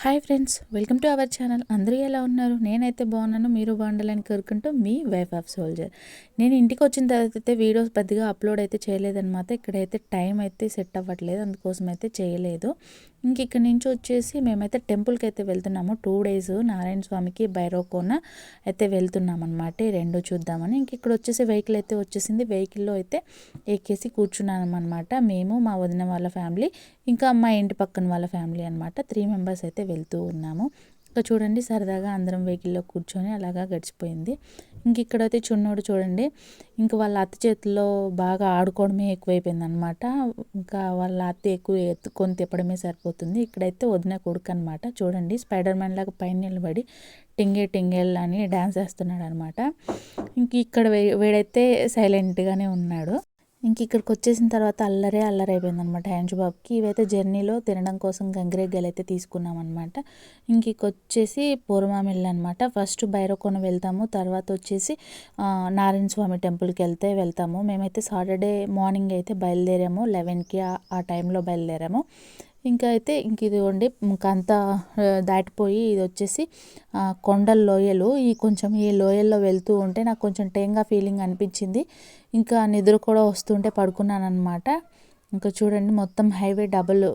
Hi friends, welcome to our channel. అందరూ ఎలా ఉన్నారు? నేనైతే బాగున్నాను. మీరు బాగుండాలని కోరుకుంటూ మీ వైఫ్ ఆఫ్ సోల్జర్. నేను ఇంటికి వచ్చిన తర్వాత అయితే వీడియోస్ పెద్దగా అప్లోడ్ అయితే చేయలేదన్నమాట. ఇక్కడైతే టైం అయితే సెట్ అవ్వట్లేదు, అందుకోసం అయితే చేయలేదు. ఇంక ఇక్కడ నుంచి వచ్చేసి మేమైతే టెంపుల్కి అయితే వెళ్తున్నాము. 2 days నారాయణ స్వామికి భైరవకోన అయితే వెళ్తున్నాం అనమాట. ఈ రెండు చూద్దామని. ఇంక ఇక్కడ వచ్చేసి వెహికల్ అయితే వచ్చేసింది. వెహికల్లో అయితే ఎక్కేసి కూర్చున్నాం అనమాట. మేము, మా వదిన వాళ్ళ ఫ్యామిలీ, ఇంకా మా ఇంటి పక్కన వాళ్ళ ఫ్యామిలీ అనమాట. 3 members అయితే వెళ్తూ ఉన్నాము. ఇంకా చూడండి, సరదాగా అందరం వెహికల్లో కూర్చొని అలాగా గడిచిపోయింది. ఇంక ఇక్కడైతే చున్నోడు చూడండి, ఇంకా వాళ్ళ అత్త చేతుల్లో బాగా ఆడుకోవడమే ఎక్కువైపోయింది అనమాట. ఇంకా వాళ్ళ అత్త ఎక్కువ ఎత్తుకొని తిప్పడమే సరిపోతుంది. ఇక్కడైతే వదిన కొడుకు అనమాట. చూడండి, స్పైడర్ మ్యాన్ లాగా పైన నిలబడి టింగే టింగేల్ అని డ్యాన్స్ వేస్తున్నాడు అనమాట. ఇంక ఇక్కడ వీడైతే సైలెంట్గానే ఉన్నాడు. ఇంక ఇక్కడికి వచ్చేసిన తర్వాత అల్లరి అయిపోయింది అనమాట హ్యాంజు బాబుకి. ఇవైతే జర్నీలో తినడం కోసం గంగిరెగ్గలు అయితే తీసుకున్నాం అనమాట. ఇంక వచ్చేసి పూర్వమామిల్లు అనమాట. ఫస్ట్ భైరవకోన వెళ్తాము, తర్వాత వచ్చేసి నారాయణ స్వామి టెంపుల్కి వెళ్తాము. మేమైతే సాటర్డే మార్నింగ్ అయితే బయలుదేరాము, 11కి ఆ టైంలో బయలుదేరాము. ఇంకా అయితే ఇదిగోండి, ఇంకంతా దాటిపోయి ఇది వచ్చేసి కొండల లోయలు. కొంచెం ఈ లోయల్లో వెళ్తూ ఉంటే నాకు కొంచెం టెంగా ఫీలింగ్ అనిపించింది. ఇంకా నిద్ర కూడా వస్తుంటే పడుకున్నాను అనమాట. ఇంకా చూడండి, మొత్తం హైవే డబుల్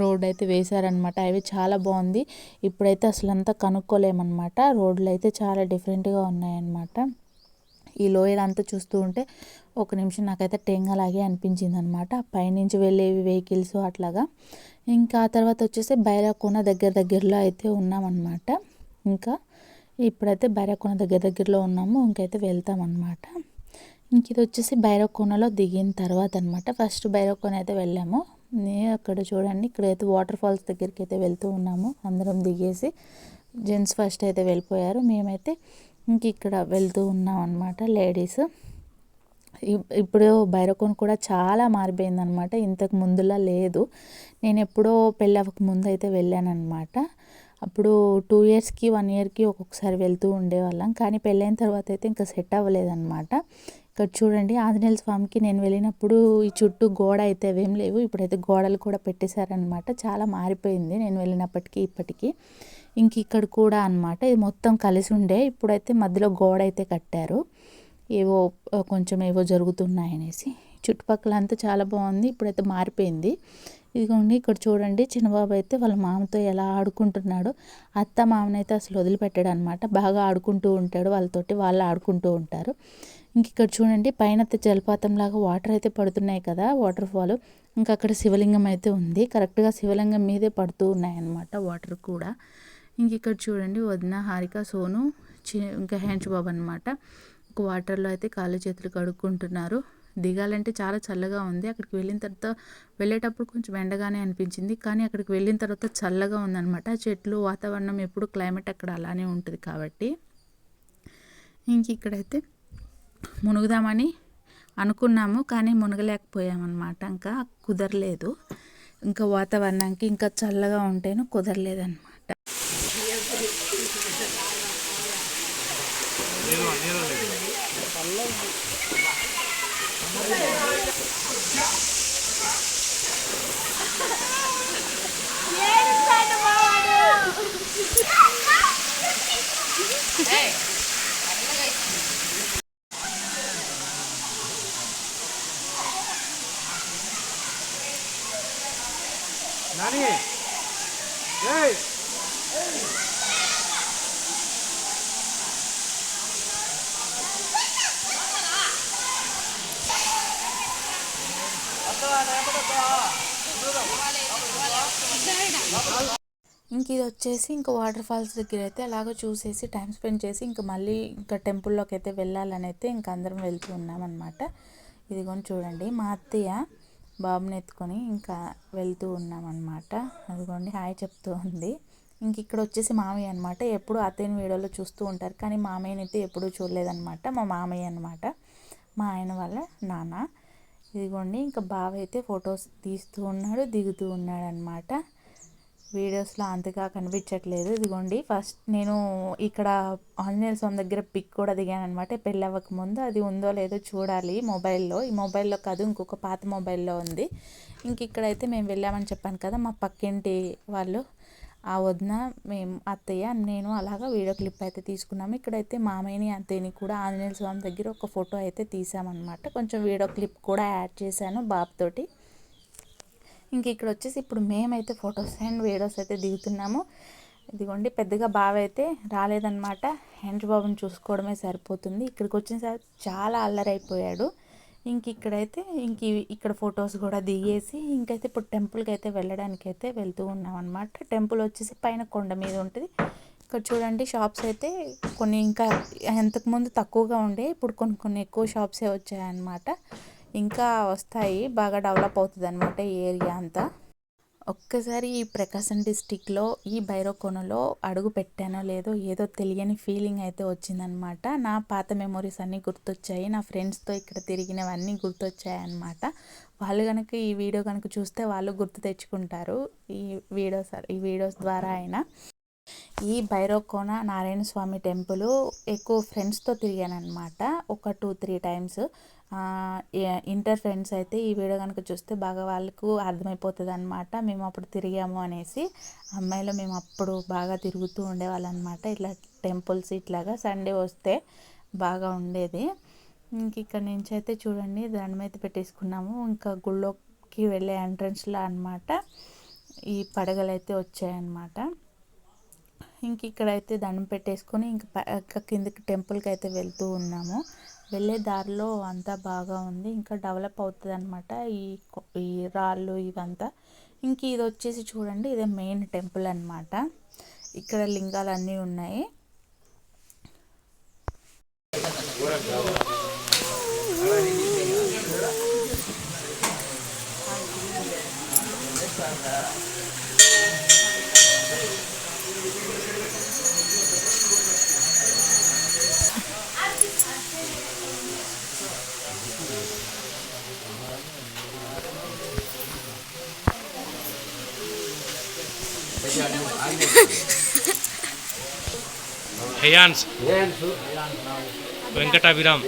రోడ్ అయితే వేశారనమాట. హైవే చాలా బాగుంది. ఇప్పుడైతే అసలు అంతా కనుక్కోలేమన్నమాట. రోడ్లు అయితే చాలా డిఫరెంట్గా ఉన్నాయన్నమాట. ఈ లోయలంతా చూస్తూ ఉంటే ఒక నిమిషం నాకైతే టెంగలాగే అనిపించింది అనమాట. పైనుంచి వెళ్ళేవి వెహికల్స్ అట్లాగా. ఇంకా ఆ తర్వాత వచ్చేసి భైరవకోన దగ్గరలో అయితే ఉన్నామన్నమాట. ఇంకా ఇప్పుడైతే భైరవకోన దగ్గరలో ఉన్నాము. ఇంకైతే వెళ్తామన్నమాట. ఇంక ఇది వచ్చేసి భైరవకోనలో దిగిన తర్వాత అనమాట. ఫస్ట్ భైరవకోన అయితే వెళ్ళాము. అక్కడ చూడండి, ఇక్కడైతే వాటర్ ఫాల్స్ దగ్గరికి అయితే వెళ్తూ ఉన్నాము. అందరం దిగేసి జెంట్స్ ఫస్ట్ అయితే వెళ్ళిపోయారు. మేమైతే ఇంక ఇక్కడ వెళ్తూ ఉన్నాం అనమాట, లేడీస్. ఇప్పుడు భైరవకోన కూడా చాలా మారిపోయిందనమాట. ఇంతకు ముందులా లేదు. నేను ఎప్పుడో పెళ్ళి అవ్వక ముందు అయితే వెళ్ళానమాట. అప్పుడు 2 yearsకి 1 yearకి ఒక్కొక్కసారి వెళ్తూ ఉండేవాళ్ళం. కానీ పెళ్ళైన తర్వాత అయితే ఇంకా సెట్ అవ్వలేదన్నమాట. ఇక్కడ చూడండి, ఆంజనేయ స్వామికి నేను వెళ్ళినప్పుడు ఈ చుట్టూ గోడ అయితే అవేం లేవు. ఇప్పుడైతే గోడలు కూడా పెట్టేశారనమాట. చాలా మారిపోయింది నేను వెళ్ళినప్పటికీ ఇప్పటికీ. ఇంక ఇక్కడ కూడా అనమాట, ఇది మొత్తం కలిసి ఉండే. ఇప్పుడైతే మధ్యలో గోడ అయితే కట్టారు. కొంచెం జరుగుతున్నాయనేసి. చుట్టుపక్కల అంతా చాలా బాగుంది. ఇప్పుడైతే మారిపోయింది. ఇదిగోండి, ఇక్కడ చూడండి, చిన్నబాబు అయితే వాళ్ళ మామతో ఎలా ఆడుకుంటున్నాడు. అత్త మామనైతే అసలు వదిలిపెట్టాడు అనమాట. బాగా ఆడుకుంటూ ఉంటాడు వాళ్ళతోటి, వాళ్ళు ఆడుకుంటూ ఉంటారు. ఇంక ఇక్కడ చూడండి, పైన జలపాతం లాగా వాటర్ అయితే పడుతున్నాయి కదా, వాటర్ ఫాల్. ఇంకా అక్కడ శివలింగం అయితే ఉంది. కరెక్ట్గా శివలింగం మీదే పడుతూ ఉన్నాయన్నమాట వాటర్ కూడా. ఇంక ఇక్కడ చూడండి, వదిన, హారిక, సోను, ఇంకా హ్యాంచు బాబు అనమాట. వాటర్లో అయితే కాళ్ళు చేతులు కడుక్కుంటున్నారు. దిగాలంటే చాలా చల్లగా ఉంది. అక్కడికి వెళ్ళిన తర్వాత వెళ్ళేటప్పుడు కొంచెం ఎండగానే అనిపించింది, కానీ అక్కడికి వెళ్ళిన తర్వాత చల్లగా ఉందన్నమాట. చెట్లు, వాతావరణం, ఎప్పుడు క్లైమేట్ అక్కడ అలానే ఉంటుంది కాబట్టి. ఇంక ఇక్కడైతే మునుగుదామని అనుకున్నాము, కానీ మునగలేకపోయామన్నమాట. ఇంకా కుదరలేదు. ఇంకా వాతావరణానికి ఇంకా చల్లగా ఉంటేనూ కుదరలేదన్నమాట. ఇంక ఇది వచ్చేసి ఇంకా వాటర్ ఫాల్స్ దగ్గర అయితే అలాగ చూసేసి టైం స్పెండ్ చేసి ఇంకా మళ్ళీ ఇంకా టెంపుల్లోకి అయితే వెళ్ళాలని అయితే ఇంకా అందరం వెళ్తూ ఉన్నామన్నమాట. ఇదిగోని చూడండి, మా అత్తయ్య బాబుని ఎత్తుకొని ఇంకా వెళ్తూ ఉన్నామన్నమాట. అదిగోండి, హాయ్ చెప్తూ ఉంది. ఇంక ఇక్కడ వచ్చేసి మామయ్య అనమాట. ఎప్పుడు అత్తయ్యని వీడియోలో చూస్తూ ఉంటారు, కానీ మామయ్యని అయితే ఎప్పుడూ చూడలేదన్నమాట. మా మామయ్య అనమాట, మా ఆయన వాళ్ళ నాన్న. ఇదిగోండి, ఇంకా బావ అయితే ఫొటోస్ తీస్తూ ఉన్నాడు, దిగుతూ ఉన్నాడు అనమాట. వీడియోస్లో అంతగా కనిపించట్లేదు. ఇదిగోండి, ఫస్ట్ నేను ఇక్కడ ఆంజనేయ స్వామి దగ్గర పిక్ కూడా దిగాను అనమాట. పెళ్ళి అవ్వకముందు. అది ఉందో లేదో చూడాలి మొబైల్లో. ఈ మొబైల్లో కాదు, ఇంకొక పాత మొబైల్లో ఉంది. ఇంక ఇక్కడైతే మేము వెళ్ళామని చెప్పాను కదా, మా పక్కింటి వాళ్ళు ఆ వదిన, మేము, అత్తయ్య, నేను అలాగా వీడియో క్లిప్ అయితే తీసుకున్నాము. ఇక్కడైతే మామయ్యని అత్తయ్యని కూడా ఆంజనేయ స్వామి దగ్గర ఒక ఫోటో అయితే తీసామన్నమాట. కొంచెం వీడియో క్లిప్ కూడా యాడ్ చేశాను బాబుతోటి. ఇంక ఇక్కడ వచ్చేసి ఇప్పుడు మేమైతే ఫొటోస్ అండ్ వీడియోస్ అయితే దిగుతున్నాము. ఇదిగోండి, పెద్దగా బావ అయితే రాలేదన్నమాట. హెండ్రి బాబుని చూసుకోవడమే సరిపోతుంది. ఇక్కడికి వచ్చిన సార్ చాలా అల్లరైపోయాడు. ఇక్కడైతే ఇక్కడ ఫొటోస్ కూడా దిగేసి ఇంకైతే ఇప్పుడు టెంపుల్కి అయితే వెళ్ళడానికి అయితే వెళ్తూ ఉన్నాం అనమాట. టెంపుల్ వచ్చేసి పైన కొండ మీద ఉంటుంది. ఇక్కడ చూడండి, షాప్స్ అయితే కొన్ని ఇంకా ఎంతకుముందు తక్కువగా ఉండే, ఇప్పుడు కొన్ని కొన్ని ఎక్కువ షాప్సే వచ్చాయన్నమాట. ఇంకా వస్తాయి, బాగా డెవలప్ అవుతుంది అనమాట ఈ ఏరియా అంతా. ఒక్కసారి ఈ ప్రకాశం డిస్టిక్లో ఈ భైరవకోనలో అడుగు పెట్టానో లేదో ఏదో తెలియని ఫీలింగ్ అయితే వచ్చిందనమాట. నా పాత మెమొరీస్ అన్నీ గుర్తొచ్చాయి, నా ఫ్రెండ్స్తో ఇక్కడ తిరిగినవన్నీ గుర్తొచ్చాయి అనమాట. వాళ్ళు కనుక ఈ వీడియో కనుక చూస్తే వాళ్ళు గుర్తు తెచ్చుకుంటారు ఈ వీడియోస్ ద్వారా అయినా. ఈ భైరవకోన నారాయణ స్వామి టెంపుల్ ఎక్కువ ఫ్రెండ్స్తో తిరిగాను అనమాట, ఒక 2-3 టైమ్స్. ఇంటర్ ఫ్రెండ్స్ అయితే ఈ వీడియో కనుక చూస్తే బాగా వాళ్ళకు అర్థమైపోతుంది అనమాట మేము అప్పుడు తిరిగాము అనేసి. అమ్మాయిలో మేము అప్పుడు బాగా తిరుగుతూ ఉండేవాళ్ళం అనమాట. ఇట్లా టెంపుల్స్ ఇట్లాగా సండే వస్తే బాగా ఉండేది. ఇక్కడ నుంచి అయితే చూడండి, దండం అయితే పెట్టేసుకున్నాము. ఇంకా గుళ్ళోకి వెళ్ళే ఎంట్రన్స్లో అనమాట ఈ పడగలు అయితే వచ్చాయన్నమాట. ఇక్కడైతే దండం పెట్టేసుకొని ఇంకా కిందకి టెంపుల్కి అయితే వెళ్తూ ఉన్నాము. వెళ్ళే దారిలో అంతా బాగా ఉంది, ఇంకా డెవలప్ అవుతుంది అనమాట ఈ రాళ్ళు ఇవంతా. ఇది వచ్చేసి చూడండి, ఇదే మెయిన్ టెంపుల్ అనమాట. ఇక్కడ లింగాలు అన్నీ ఉన్నాయి. హయాన్స్ వెంకటాభిరామ్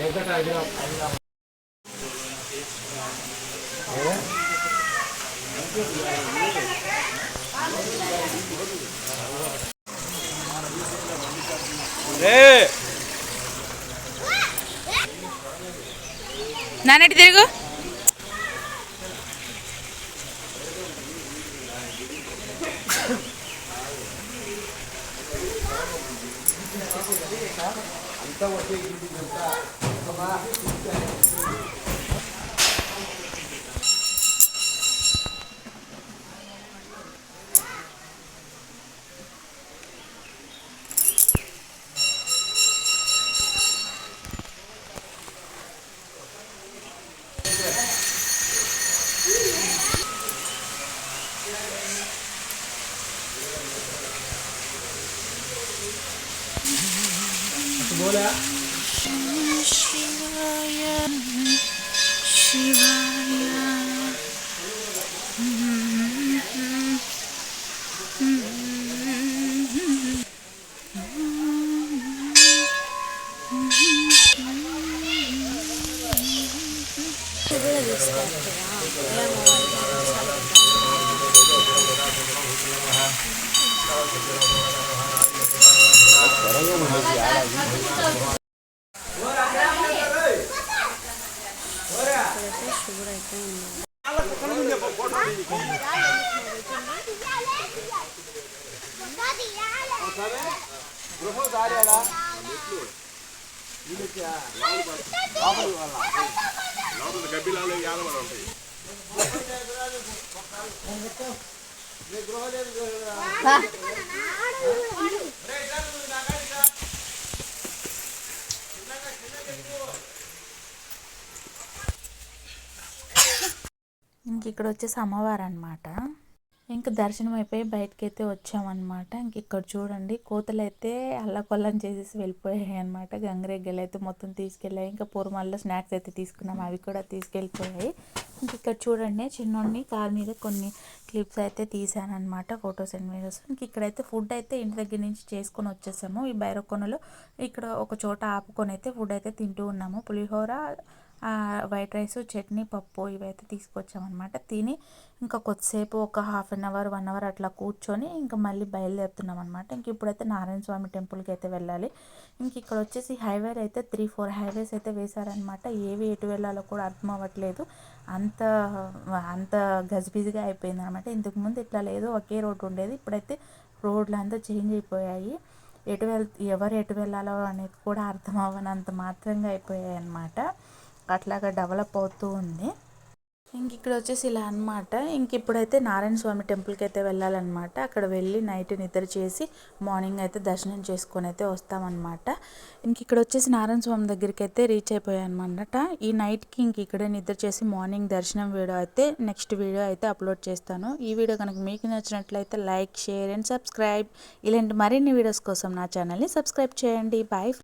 నానటి తిరుగు. बोला शिवाय शिवाय ఇక్కడ వచ్చేసి అమ్మవారు అనమాట. ఇంకా దర్శనం అయిపోయి బయటకైతే వచ్చామన్నమాట. ఇక్కడ చూడండి, కోతలు అయితే అల్లకొల్లం చేసేసి వెళ్ళిపోయాయి అనమాట. గంగిరెగ్గలు అయితే మొత్తం తీసుకెళ్ళాయి. ఇంకా పూర్మాల్లో స్నాక్స్ అయితే తీసుకున్నాం, అవి కూడా తీసుకెళ్ళిపోయాయి. ఇక్కడ చూడండి, చిన్నోడిని కార్ మీద కొన్ని క్లిప్స్ అయితే తీసానమాట, ఫొటోస్ అండ్ వీడియోస్. ఇక్కడైతే ఫుడ్ అయితే ఇంటి దగ్గర నుంచి చేసుకొని వచ్చేసాము. ఈ భైరవకోనలో ఇక్కడ ఒక చోట ఆపుకొని అయితే ఫుడ్ అయితే తింటూ ఉన్నాము. పులిహోర, వైట్ రైస్, చట్నీ, పప్పు ఇవైతే తీసుకొచ్చామన్నమాట. తిని ఇంకా కొద్దిసేపు ఒక హాఫ్ అన్ అవర్ 1 అవర్ అట్లా కూర్చొని ఇంకా మళ్ళీ బయలుదేరుతున్నాం అనమాట. ఇంక ఇప్పుడైతే నారాయణ స్వామి టెంపుల్కి అయితే వెళ్ళాలి. ఇంక ఇక్కడ వచ్చేసి హైవేలు అయితే 3-4 హైవేస్ అయితే వేశారనమాట. ఏవి ఎటు వెళ్ళాలో కూడా అర్థం అవ్వట్లేదు. అంత అంత గజిబిజిగా అయిపోయింది అనమాట. ఇంతకుముందు ఇట్లా లేదు, ఒకే రోడ్డు ఉండేది. ఇప్పుడైతే రోడ్లు అంతా చేంజ్ అయిపోయాయి. ఎవరు ఎటు వెళ్ళాలో అనేది కూడా అర్థం అవ్వనంత మాత్రంగా అయిపోయాయి అన్నమాట. అట్లాగా డెవలప్ అవుతూ ఉంది. ఇంక ఇక్కడ వచ్చేసి ఇలా అనమాట. ఇంక ఇప్పుడైతే నారాయణ స్వామి టెంపుల్కి అయితే వెళ్ళాలన్నమాట. అక్కడ వెళ్ళి నైట్ నిద్ర చేసి మార్నింగ్ అయితే దర్శనం చేసుకొని అయితే వస్తామన్నమాట. ఇంక ఇక్కడ వచ్చేసి నారాయణ స్వామి దగ్గరికి అయితే రీచ్ అయిపోయామన్నమాట. ఈ నైట్కి ఇంక ఇక్కడే నిద్ర చేసి మార్నింగ్ దర్శనం వీడియో అయితే నెక్స్ట్ వీడియో అయితే అప్లోడ్ చేస్తాను. ఈ వీడియో కనుక మీకు నచ్చినట్లయితే లైక్, షేర్ అండ్ సబ్స్క్రైబ్. ఇలాంటి మరిన్ని వీడియోస్ కోసం నా ఛానల్ని సబ్స్క్రైబ్ చేయండి. బాయ్.